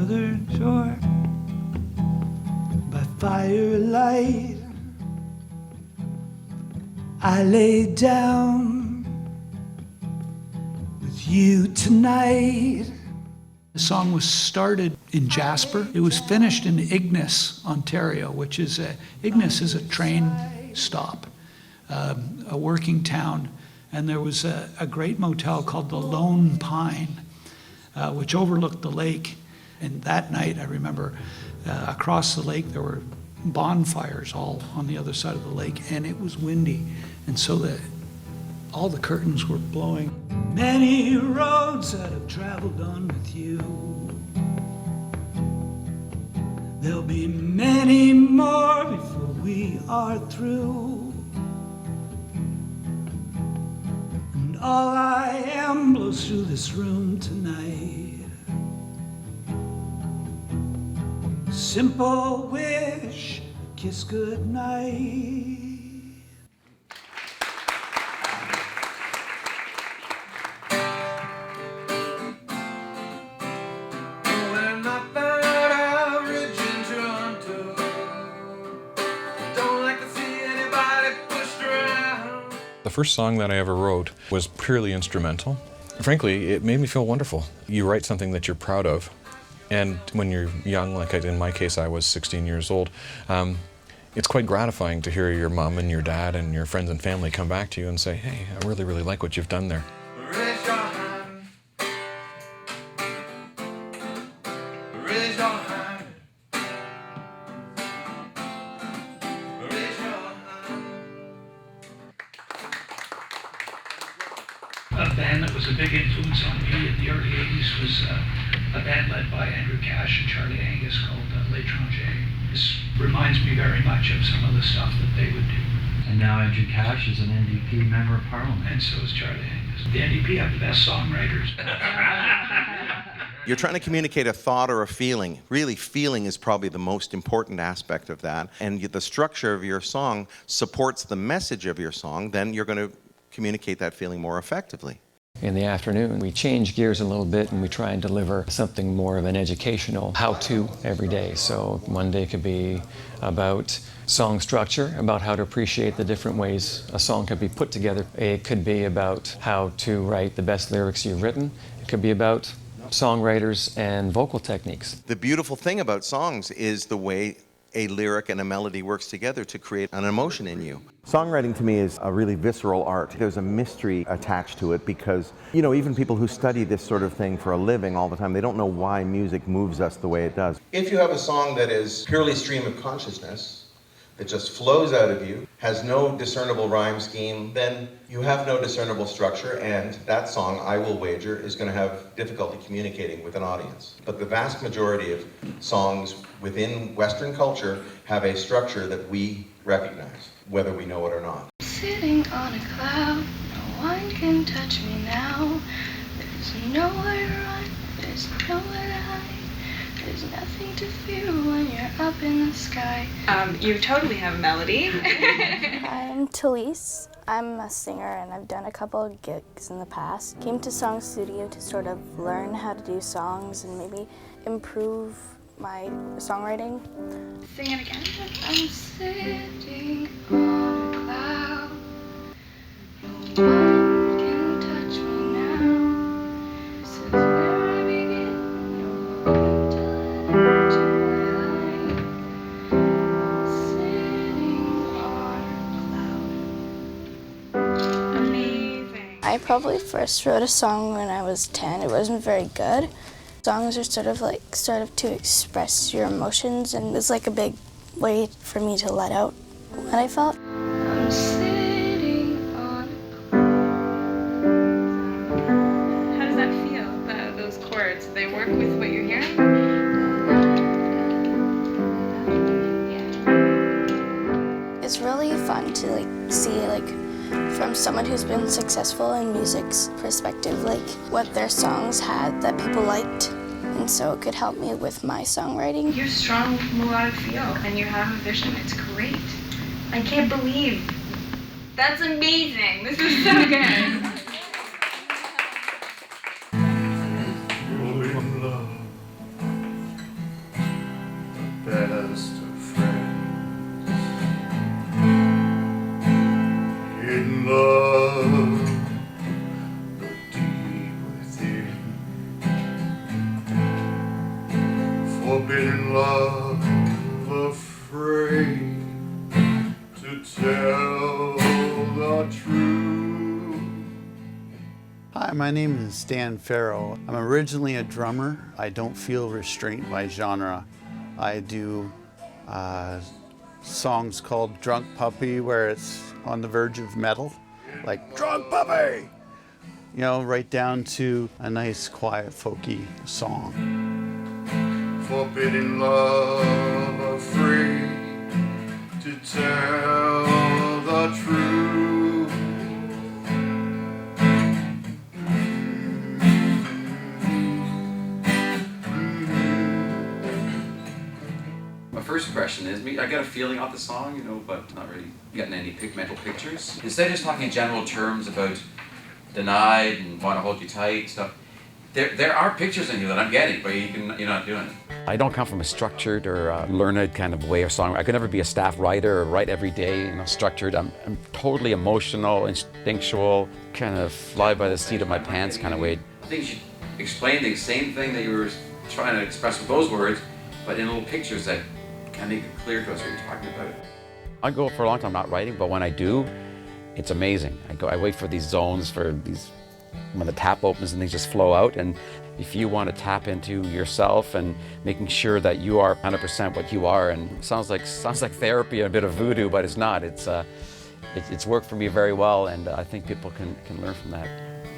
northern shore. By firelight, I lay down with you tonight. The song was started in Jasper. It was finished in Ignis, Ontario, which is Ignis is a train stop, a working town. And there was a great motel called the Lone Pine, which overlooked the lake. And that night, I remember across the lake, there were bonfires all on the other side of the lake, and it was windy. And so all the curtains were blowing. Many roads that I've traveled on with you. There'll be many more before we are through. And all I am blows through this room tonight. Simple wish, kiss goodnight. The first song that I ever wrote was purely instrumental. Frankly, it made me feel wonderful. You write something that you're proud of, and when you're young, like in my case I was 16 years old, it's quite gratifying to hear your mom and your dad and your friends and family come back to you and say, hey, I really, really like what you've done there. Raise your hand. Raise your hand. Raise your hand. A band that was a big influence on me in the early 80s was a band led by Andrew Cash and Charlie Angus called L'Étranger. This reminds me very much of some of the stuff that they would do. And now Andrew Cash is an NDP member of Parliament. And so is Charlie Angus. The NDP have the best songwriters. You're trying to communicate a thought or a feeling. Really, feeling is probably the most important aspect of that. And the structure of your song supports the message of your song, then you're going to communicate that feeling more effectively. In the afternoon, we change gears a little bit and we try and deliver something more of an educational how-to every day. So one day could be about song structure, about how to appreciate the different ways a song can be put together. It could be about how to write the best lyrics you've written. It could be about songwriters and vocal techniques. The beautiful thing about songs is the way a lyric and a melody works together to create an emotion in you. Songwriting to me is a really visceral art. There's a mystery attached to it because, you know, even people who study this sort of thing for a living all the time, they don't know why music moves us the way it does. If you have a song that is purely stream of consciousness, that just flows out of you, has no discernible rhyme scheme, then you have no discernible structure, and that song, I will wager, is going to have difficulty communicating with an audience. But the vast majority of songs within Western culture have a structure that we recognize, whether we know it or not. Sitting on a cloud, no one can touch me now. There's nowhere to run, there's nowhere to hide. There's nothing to fear when you're up in the sky. You totally have a melody. I'm Talise. I'm a singer and I've done a couple of gigs in the past. Came to SongStudio to sort of learn how to do songs and maybe improve my songwriting. Sing it again. I'm sitting on a cloud. No one can touch me now. This is where I begin. No one can touch my life. Sitting on a cloud. Amazing. I probably first wrote a song when I was 10. It wasn't very good. Songs are sort of to express your emotions, and it's like a big way for me to let out what I felt. I'm sitting on a cloud. How does that feel, those chords? Do they work with what you're hearing? It's really fun to see from someone who's been successful in music's perspective, what their songs had that people liked. And so it could help me with my songwriting. You're strong melodic feel and you have a vision. It's great. I can't believe. That's amazing. This is so good. forbidden love, afraid to tell the truth. Hi, my name is Dan Farrow. I'm originally a drummer. I don't feel restrained by genre. I do songs called Drunk Puppy, where it's on the verge of metal, like Drunk Puppy! You know, right down to a nice, quiet, folky song. Forbidden love, afraid to tell the truth. My first impression is, I got a feeling off the song, you know, but not really getting any mental pictures. Instead of just talking in general terms about denied and want to hold you tight stuff, there are pictures in here that I'm getting, but you're not doing it. I don't come from a structured or learned kind of way of songwriting. I could never be a staff writer or write every day, you know, structured. I'm totally emotional, instinctual, kind of fly by the seat of my pants kind of way. I think you should explain the same thing that you were trying to express with those words, but in little pictures that can make it clear to us what you're talking about. I go for a long time not writing, but when I do, it's amazing. I wait for these zones, when the tap opens and things just flow out. And if you want to tap into yourself and making sure that you are 100% what you are, and it sounds like therapy and a bit of voodoo, but it's not. It's worked for me very well, and I think people can learn from that.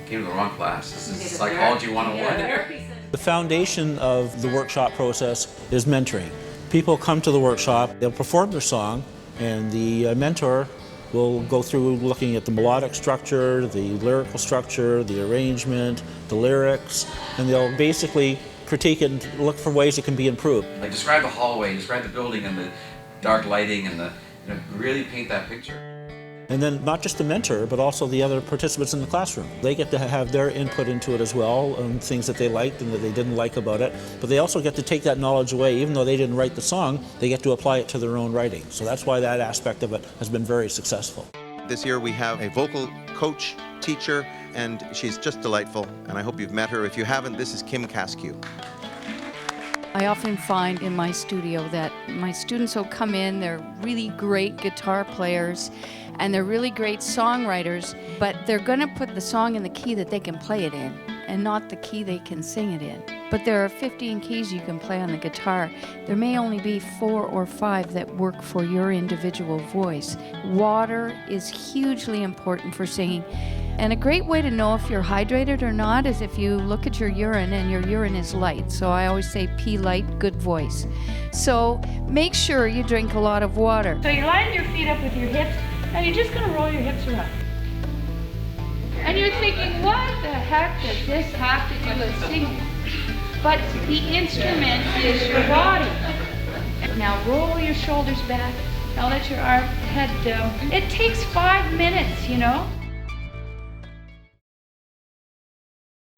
Came to the wrong class. This is Psychology 101. The foundation of the workshop process is mentoring. People come to the workshop, they'll perform their song, and the mentor will go through looking at the melodic structure, the lyrical structure, the arrangement, the lyrics, and they'll basically critique it and look for ways it can be improved. Like describe the hallway, describe the building and the dark lighting and really paint that picture. And then not just the mentor, but also the other participants in the classroom. They get to have their input into it as well, things that they liked and that they didn't like about it. But they also get to take that knowledge away. Even though they didn't write the song, they get to apply it to their own writing. So that's why that aspect of it has been very successful. This year we have a vocal coach, teacher, and she's just delightful, and I hope you've met her. If you haven't, this is Kim Caskew. I often find in my studio that my students will come in, they're really great guitar players, and they're really great songwriters, but they're gonna put the song in the key that they can play it in, and not the key they can sing it in. But there are 15 keys you can play on the guitar. There may only be 4 or 5 that work for your individual voice. Water is hugely important for singing. And a great way to know if you're hydrated or not is if you look at your urine and your urine is light. So I always say pee light, good voice. So make sure you drink a lot of water. So you're lining your feet up with your hips, and you're just gonna roll your hips around. And you're thinking, what the heck does this have to do with singing? But the instrument is your body. Now roll your shoulders back. Now let your head down. It takes 5 minutes, you know?